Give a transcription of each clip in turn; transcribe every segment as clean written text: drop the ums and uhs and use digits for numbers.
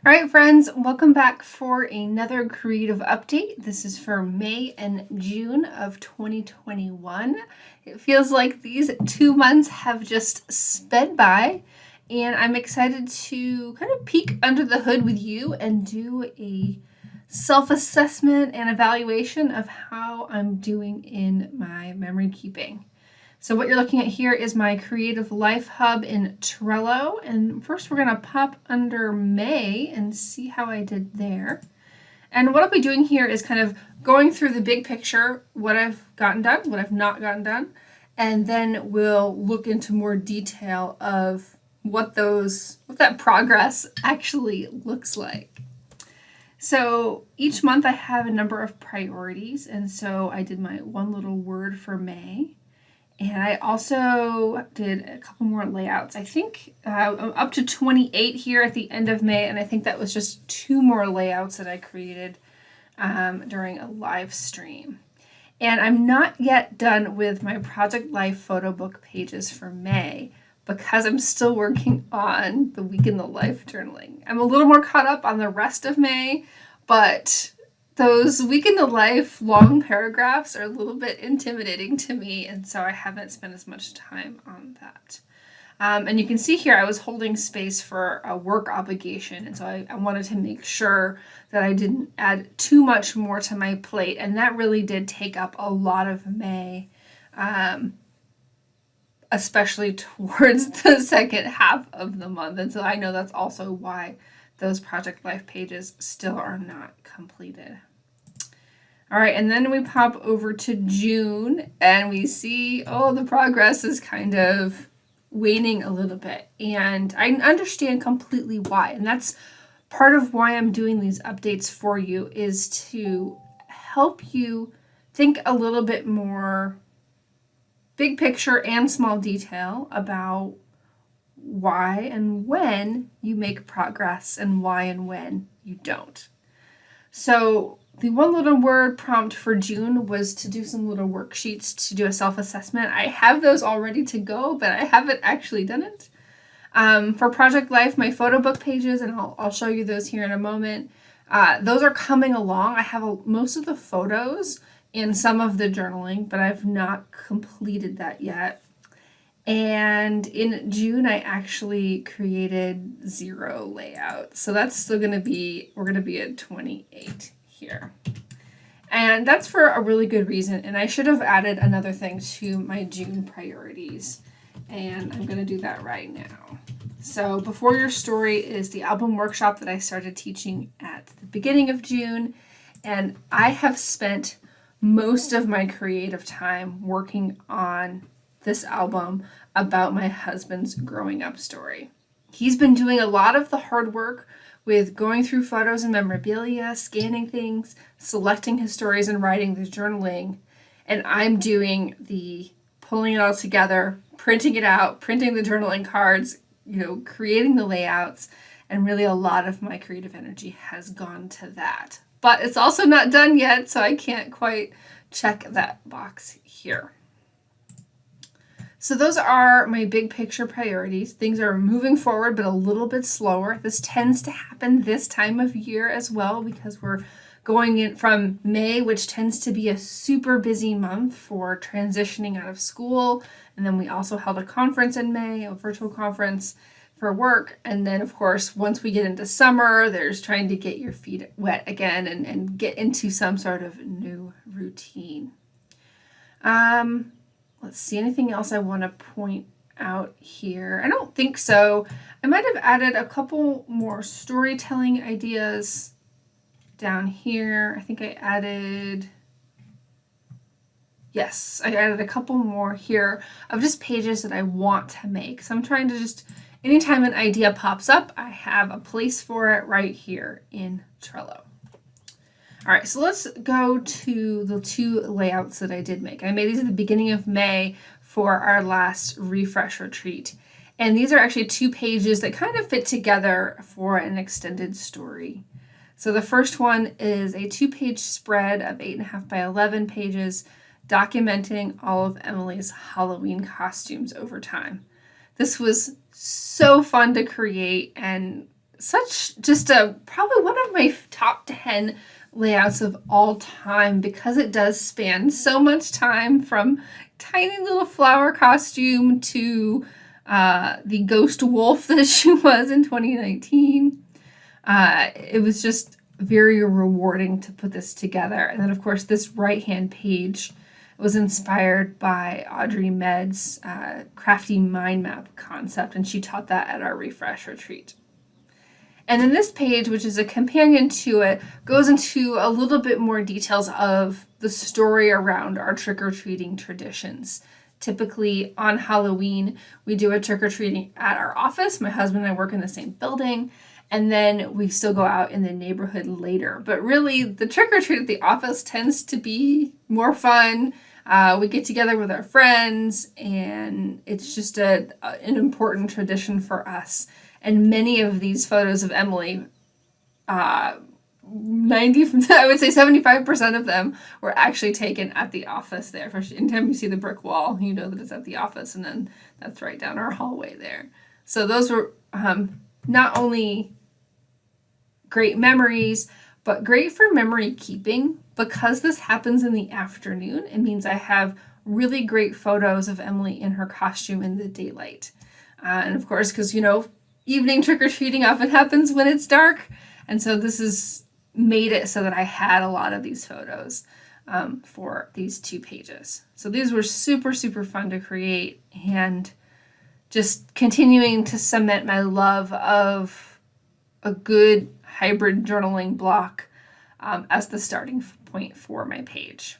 All right, friends, welcome back for another creative update. This is for May and June of 2021. It feels like these 2 months have just sped by, and I'm excited to kind of peek under the hood with you and do a self-assessment and evaluation of how I'm doing in my memory keeping. So what you're looking at here is my Creative Life Hub in Trello. And first we're going to pop under May and see how I did there. And what I'll be doing here is kind of going through the big picture, what I've gotten done, what I've not gotten done, and then we'll look into more detail of what that progress actually looks like. So each month I have a number of priorities, and so I did my one little word for May. And I also did a couple more layouts. I think I'm up to 28 here at the end of May, and I think that was just 2 more layouts that I created during a live stream. And I'm not yet done with my Project Life photo book pages for May because I'm still working on the Week in the Life journaling. I'm a little more caught up on the rest of May, but those Week in the Life long paragraphs are a little bit intimidating to me, and so I haven't spent as much time on that. And you can see here I was holding space for a work obligation, and so I wanted to make sure that I didn't add too much more to my plate, and that really did take up a lot of May, especially towards the second half of the month, and so I know that's also why those Project Life pages still are not completed. All right, and then we pop over to June and we see, the progress is kind of waning a little bit. And I understand completely why. And that's part of why I'm doing these updates for you, is to help you think a little bit more big picture and small detail about why and when you make progress and why and when you don't. So the one little word prompt for June was to do some little worksheets to do a self-assessment. I have those all ready to go, but I haven't actually done it. For Project Life, my photo book pages, and I'll show you those here in a moment, those are coming along. I have most of the photos and some of the journaling, but I've not completed that yet. And in June, I actually created 0 layouts. So that's still going to be, we're going to be at 28 here. And that's for a really good reason. And I should have added another thing to my June priorities. And I'm going to do that right now. So Before Your Story is the album workshop that I started teaching at the beginning of June. And I have spent most of my creative time working on this album about my husband's growing up story. He's been doing a lot of the hard work with going through photos and memorabilia, scanning things, selecting his stories, and writing the journaling. And I'm doing the pulling it all together, printing it out, printing the journaling cards, creating the layouts, and really a lot of my creative energy has gone to that. But it's also not done yet, so I can't quite check that box here. So those are my big picture priorities. Things are moving forward, but a little bit slower. This tends to happen this time of year as well, because we're going in from May, which tends to be a super busy month for transitioning out of school. And then we also held a conference in May, a virtual conference for work. And then, of course, once we get into summer, there's trying to get your feet wet again and get into some sort of new routine. Let's see, anything else I want to point out here? I don't think so. I might have added a couple more storytelling ideas down here. I think I added a couple more here of just pages that I want to make. So I'm trying to just, anytime an idea pops up, I have a place for it right here in Trello. All right, so let's go to the 2 layouts that I did make. I made these at the beginning of May for our last refresh retreat. And these are actually 2 pages that kind of fit together for an extended story. So the first one is a 2-page spread of 8.5 by 11 pages documenting all of Emily's Halloween costumes over time. This was so fun to create and such just a probably one of my top 10 layouts of all time, because it does span so much time, from tiny little flower costume to the ghost wolf that she was in 2019. It was just very rewarding to put this together. And then, of course, this right-hand page was inspired by Audrey Med's crafty mind map concept, and she taught that at our refresh retreat. And then this page, which is a companion to it, goes into a little bit more details of the story around our trick-or-treating traditions. Typically on Halloween, we do a trick-or-treating at our office. My husband and I work in the same building, and then we still go out in the neighborhood later. But really, the trick-or-treat at the office tends to be more fun. We get together with our friends, and it's just an important tradition for us. And many of these photos of Emily, 90, I would say 75% of them were actually taken at the office there. Anytime you see the brick wall, you know that it's at the office, and then that's right down our hallway there. So those were not only great memories, but great for memory keeping. Because this happens in the afternoon, it means I have really great photos of Emily in her costume in the daylight. And of course, because, evening trick-or-treating often happens when it's dark. And so this has made it so that I had a lot of these photos for these 2 pages. So these were super, super fun to create, and just continuing to cement my love of a good hybrid journaling block as the starting point for my page.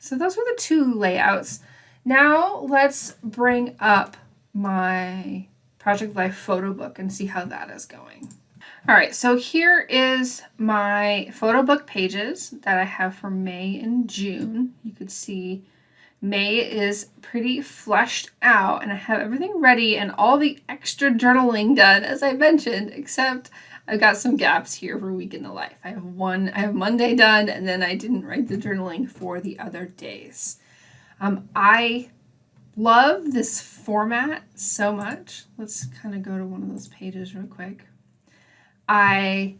So those were the 2 layouts. Now let's bring up my Project Life photo book and see how that is going. All right, so here is my photo book pages that I have for May and June. You could see May is pretty fleshed out, and I have everything ready and all the extra journaling done, as I mentioned, except I've got some gaps here for Week in the Life. I have Monday done, and then I didn't write the journaling for the other days. I love this format so much. Let's kind of go to one of those pages real quick. I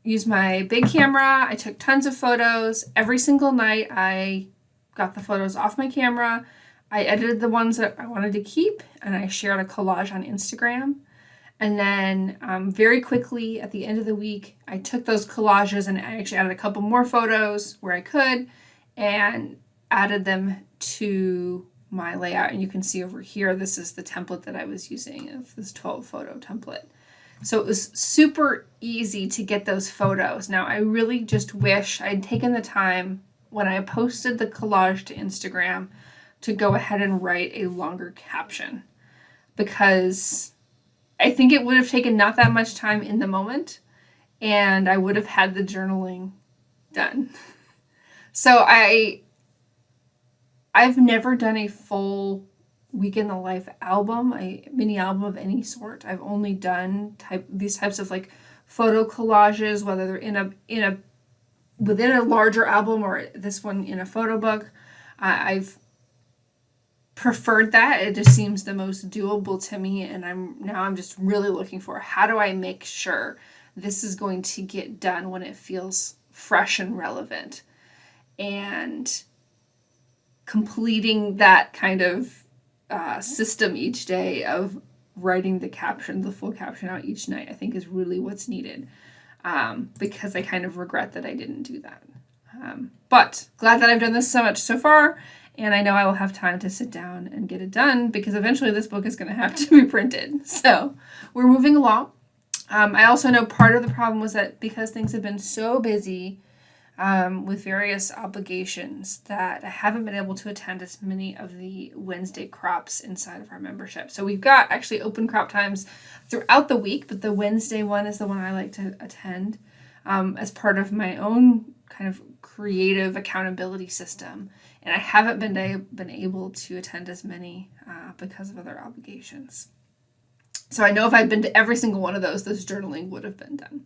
used my big camera. I took tons of photos. Every single night I got the photos off my camera. I edited the ones that I wanted to keep, and I shared a collage on Instagram. And then very quickly at the end of the week, I took those collages and I actually added a couple more photos where I could and added them to my layout. And you can see over here, this is the template that I was using, of this 12 photo template. So it was super easy to get those photos. Now, I really just wish I'd taken the time when I posted the collage to Instagram to go ahead and write a longer caption, because I think it would have taken not that much time in the moment, and I would have had the journaling done. So I've never done a full Week in the Life album, a mini album of any sort. I've only done these types of like photo collages, whether they're within a larger album or this one in a photo book. I've preferred that. It just seems the most doable to me, and I'm just really looking for, how do I make sure this is going to get done when it feels fresh and relevant, and completing that kind of system each day of writing the full caption out each night, I think is really what's needed, because I kind of regret that I didn't do that. But glad that I've done this so much so far, and I know I will have time to sit down and get it done, because eventually this book is going to have to be printed. So we're moving along. I also know part of the problem was that because things have been so busy with various obligations, that I haven't been able to attend as many of the Wednesday crops inside of our membership. So we've got actually open crop times throughout the week, but the Wednesday one is the one I like to attend as part of my own kind of creative accountability system. And I haven't been able to attend as many because of other obligations. So I know if I'd been to every single one of those, this journaling would have been done.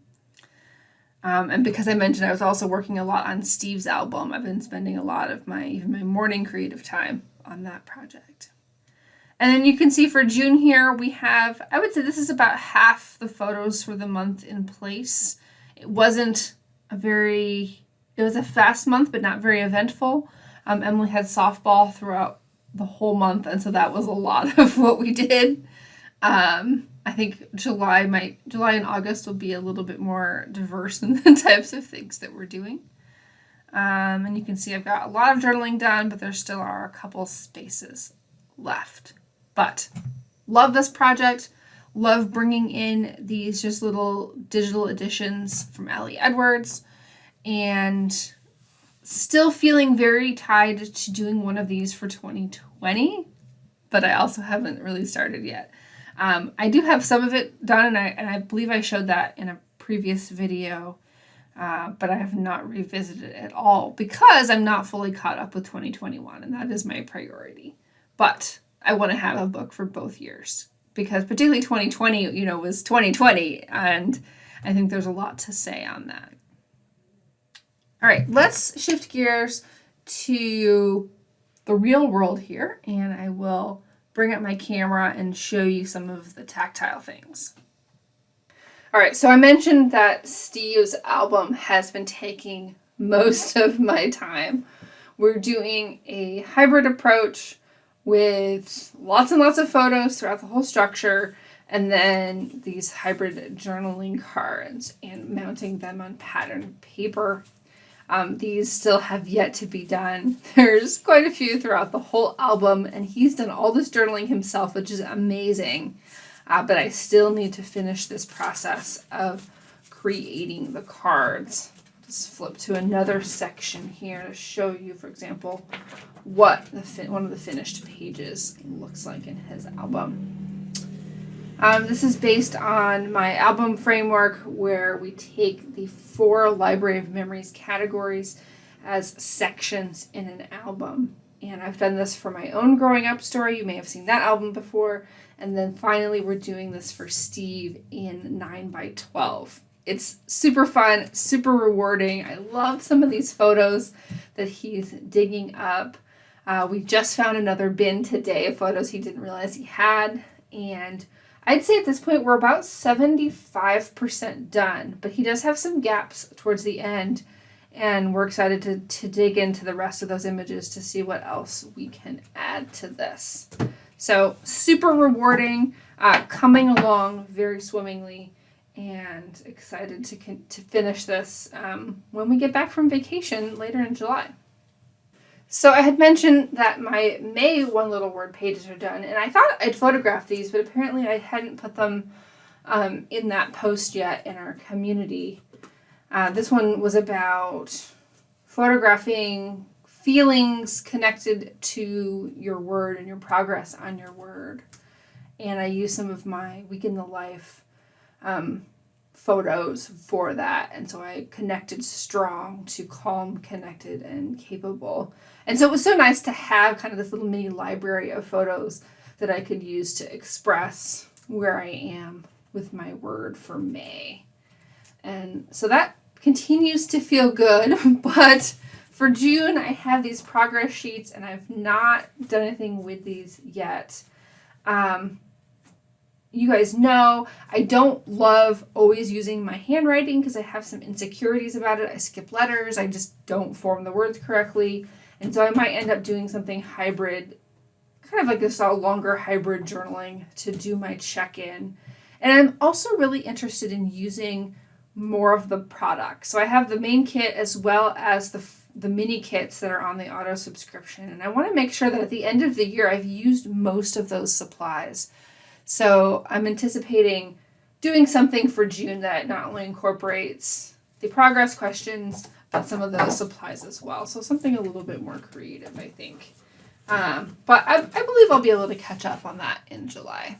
And because I mentioned I was also working a lot on Steve's album, I've been spending a lot of my morning creative time on that project. And then you can see for June here, we have, I would say this is about half the photos for the month in place. It wasn't it was a fast month, but not very eventful. Emily had softball throughout the whole month, and so that was a lot of what we did. I think July and August will be a little bit more diverse in the types of things that we're doing. And you can see I've got a lot of journaling done, but there still are a couple spaces left. But love this project. Love bringing in these just little digital editions from Ellie Edwards, and still feeling very tied to doing one of these for 2020, but I also haven't really started yet. I do have some of it done, and I believe I showed that in a previous video, but I have not revisited it at all because I'm not fully caught up with 2021, and that is my priority. But I want to have a book for both years because particularly 2020, was 2020, and I think there's a lot to say on that. All right, let's shift gears to the real world here, and I will bring up my camera and show you some of the tactile things. All right, so I mentioned that Steve's album has been taking most of my time. We're doing a hybrid approach with lots and lots of photos throughout the whole structure, and then these hybrid journaling cards and mounting them on patterned paper. These still have yet to be done. There's quite a few throughout the whole album, and he's done all this journaling himself, which is amazing. But I still need to finish this process of creating the cards. Just flip to another section here to show you, for example, what one of the finished pages looks like in his album. This is based on my album framework where we take the 4 Library of Memories categories as sections in an album. And I've done this for my own growing up story. You may have seen that album before. And then finally, we're doing this for Steve in 9x12. It's super fun, super rewarding. I love some of these photos that he's digging up. We just found another bin today of photos he didn't realize he had. And I'd say at this point we're about 75% done, but he does have some gaps towards the end, and we're excited to dig into the rest of those images to see what else we can add to this. So super rewarding, coming along very swimmingly, and excited to finish this when we get back from vacation later in July. So I had mentioned that my May one little word pages are done, and I thought I'd photographed these, but apparently I hadn't put them in that post yet in our community. This one was about photographing feelings connected to your word and your progress on your word. And I used some of my Week in the Life photos for that. And so I connected strong to calm, connected, and capable. And so it was so nice to have kind of this little mini library of photos that I could use to express where I am with my word for May. And so that continues to feel good, but for June, I have these progress sheets, and I've not done anything with these yet. You guys know I don't love always using my handwriting because I have some insecurities about it. I skip letters. I just don't form the words correctly. And so I might end up doing something hybrid, kind of like this longer hybrid journaling to do my check-in. And I'm also really interested in using more of the product. So I have the main kit as well as the mini kits that are on the auto subscription. And I want to make sure that at the end of the year, I've used most of those supplies. So I'm anticipating doing something for June that not only incorporates the progress questions, but some of those supplies as well. So something a little bit more creative, I think. But I believe I'll be able to catch up on that in July.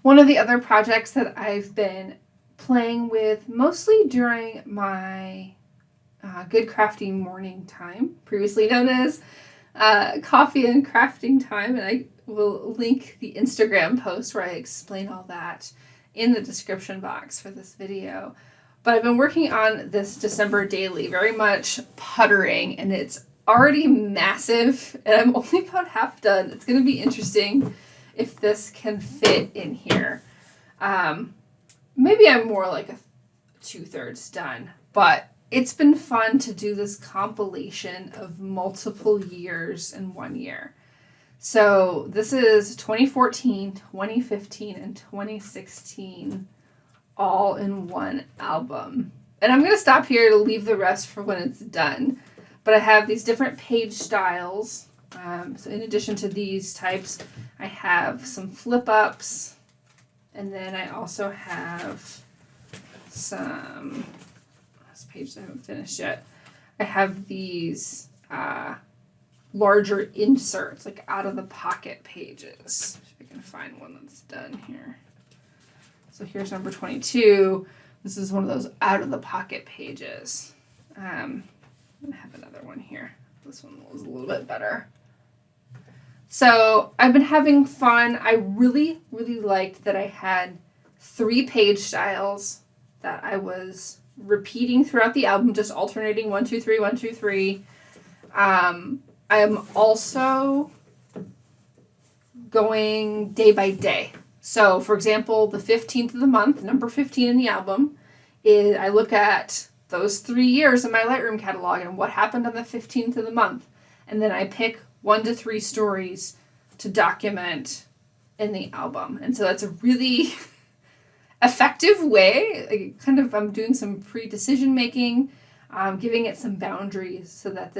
One of the other projects that I've been playing with mostly during my good crafting morning time, previously known as coffee and crafting time, and I will link the Instagram post where I explain all that in the description box for this video. But I've been working on this December daily, very much puttering, and it's already massive, and I'm only about half done. It's going to be interesting if this can fit in here. Maybe I'm more like a 2/3 done, but it's been fun to do this compilation of multiple years in 1 year. So this is 2014, 2015, and 2016 all in one album. And I'm going to stop here to leave the rest for when it's done. But I have these different page styles. So in addition to these types, I have some flip ups. And then I also have some, this page I haven't finished yet. I have these larger inserts, like out of the pocket pages. If I can find one that's done here. So here's number 22. This is one of those out of the pocket pages. I'm going to have another one here. This one was a little bit better. So I've been having fun. I really, really liked that I had 3 page styles that I was repeating throughout the album, just alternating 1, 2, 3, 1, 2, 3. I am also going day by day. So, for example, the 15th of the month, number 15 in the album, is I look at those 3 years in my Lightroom catalog and what happened on the 15th of the month. And then I pick 1 to 3 stories to document in the album. And so that's a really effective way. I'm doing some pre-decision making, giving it some boundaries so that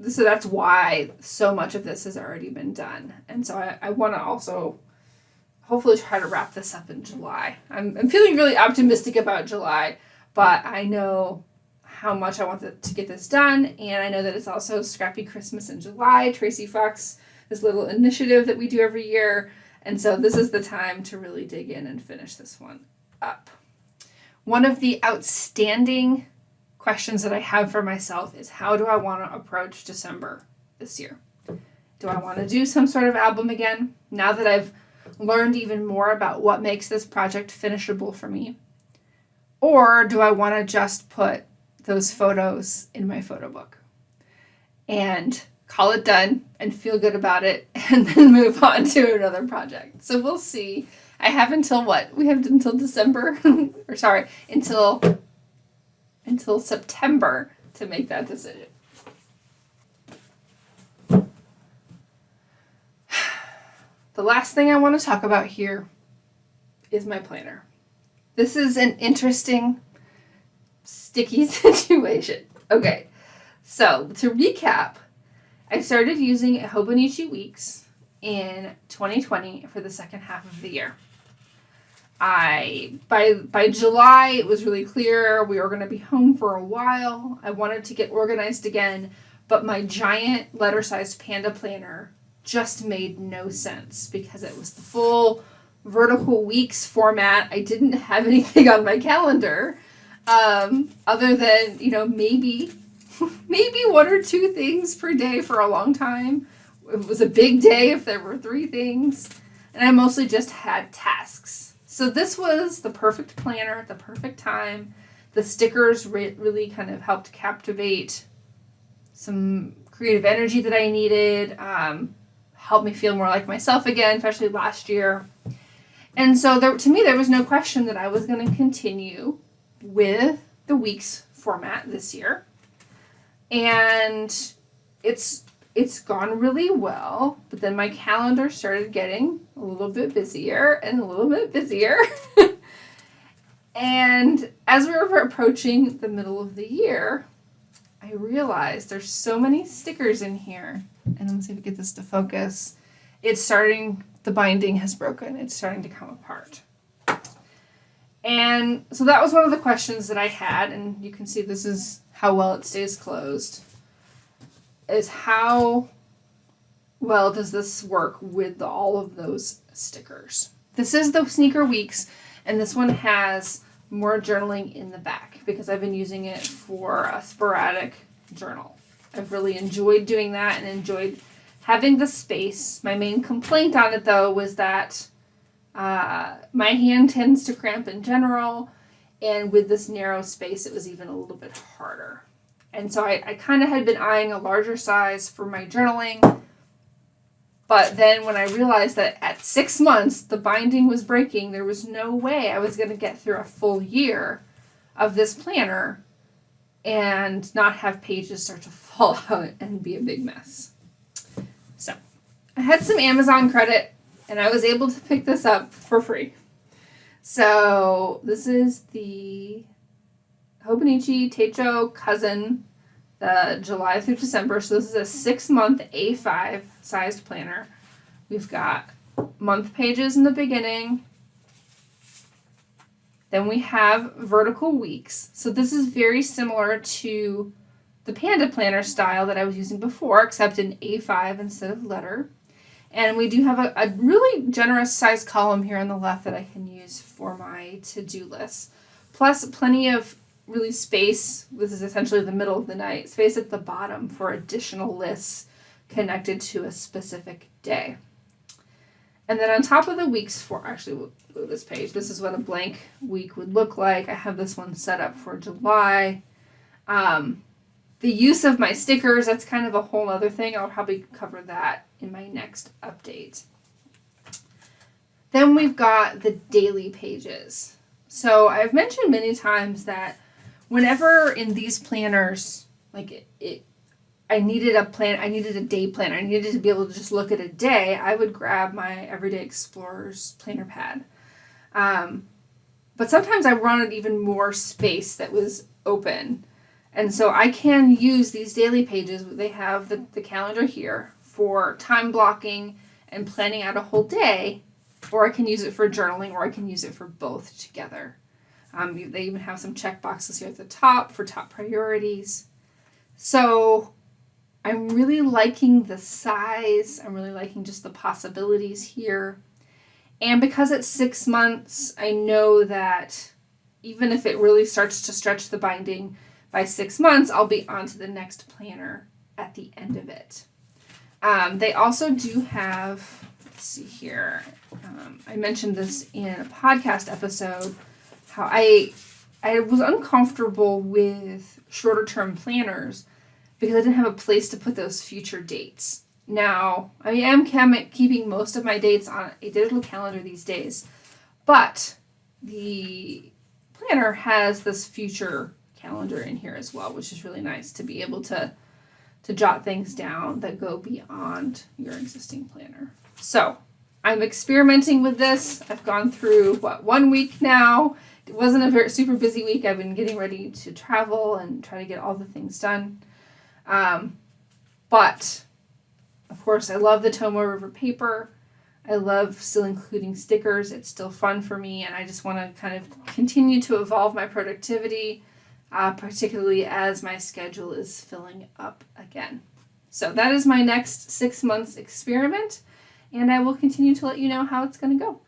so that's why so much of this has already been done. And so I want to also hopefully try to wrap this up in July. I'm feeling really optimistic about July, but I know how much I want to get this done, and I know that it's also Scrappy Christmas in July. Tracy Fox, this little initiative that we do every year, and so this is the time to really dig in and finish this one up. One of the outstanding questions that I have for myself is, how do I want to approach December this year? Do I want to do some sort of album again? Now that I've learned even more about what makes this project finishable for me? Or do I want to just put those photos in my photo book and call it done and feel good about it and then move on to another project? So we'll see. I have until what? We have until December, until September to make that decision. The last thing I want to talk about here is my planner. This is an interesting, sticky situation. Okay, so to recap, I started using Hobonichi Weeks in 2020 for the second half of the year. By July, it was really clear we were going to be home for a while. I wanted to get organized again, but my giant letter-sized Panda planner just made no sense because it was the full vertical weeks format. I didn't have anything on my calendar other than, maybe 1 or 2 things per day for a long time. It was a big day if there were 3 things, and I mostly just had tasks. So this was the perfect planner at the perfect time. The stickers really kind of helped captivate some creative energy that I needed, helped me feel more like myself again, especially last year. And so to me, there was no question that I was going to continue with the weeks format this year. And it's gone really well, but then my calendar started getting a little bit busier and a little bit busier. And as we were approaching the middle of the year, I realized there's so many stickers in here. And let's see if we get this to focus. The binding has broken. It's starting to come apart. And so that was one of the questions that I had, and you can see this is how well it stays closed, is how well does this work with all of those stickers? This is the Sneaker Weeks, and this one has more journaling in the back because I've been using it for a sporadic journal. I've really enjoyed doing that and enjoyed having the space. My main complaint on it, though, was that my hand tends to cramp in general, and with this narrow space, it was even a little bit harder. And so I kind of had been eyeing a larger size for my journaling. But then when I realized that at 6 months, the binding was breaking, there was no way I was going to get through a full year of this planner and not have pages start to fall out and be a big mess. So I had some Amazon credit and I was able to pick this up for free. So this is the Hobonichi Teicho Cousin, the July through December. So this is a 6-month A5 sized planner. We've got month pages in the beginning. Then we have vertical weeks. So this is very similar to the Panda planner style that I was using before, except in A5 instead of letter. And we do have a really generous size column here on the left that I can use for my to-do list. Plus plenty of really space, this is essentially the middle of the night, space at the bottom for additional lists connected to a specific day. And then on top of the weeks actually we'll go to this page. This is what a blank week would look like. I have this one set up for July. The use of my stickers, that's kind of a whole other thing. I'll probably cover that in my next update. Then we've got the daily pages. So I've mentioned many times that whenever in these planners, like I needed a day planner, I needed to be able to just look at a day, I would grab my Everyday Explorers planner pad. But sometimes I wanted even more space that was open. And so I can use these daily pages. They have the calendar here for time blocking and planning out a whole day, or I can use it for journaling, or I can use it for both together. They even have some check boxes here at the top for top priorities. So I'm really liking the size. I'm really liking just the possibilities here. And because it's 6 months, I know that even if it really starts to stretch the binding by 6 months, I'll be on to the next planner at the end of it. They also do have, let's see here, I mentioned this in a podcast episode, how I was uncomfortable with shorter term planners because I didn't have a place to put those future dates. Now, I am keeping most of my dates on a digital calendar these days, but the planner has this future calendar in here as well, which is really nice to be able to jot things down that go beyond your existing planner. So I'm experimenting with this. I've gone through 1 week now. It wasn't a very super busy week. I've been getting ready to travel and try to get all the things done. But of course I love the Tomoe River paper. I love still including stickers. It's still fun for me, and I just want to kind of continue to evolve my productivity, particularly as my schedule is filling up again. So that is my next 6 months experiment, and I will continue to let you know how it's going to go.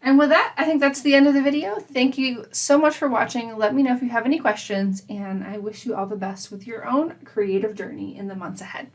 And with that, I think that's the end of the video. Thank you so much for watching. Let me know if you have any questions, and I wish you all the best with your own creative journey in the months ahead.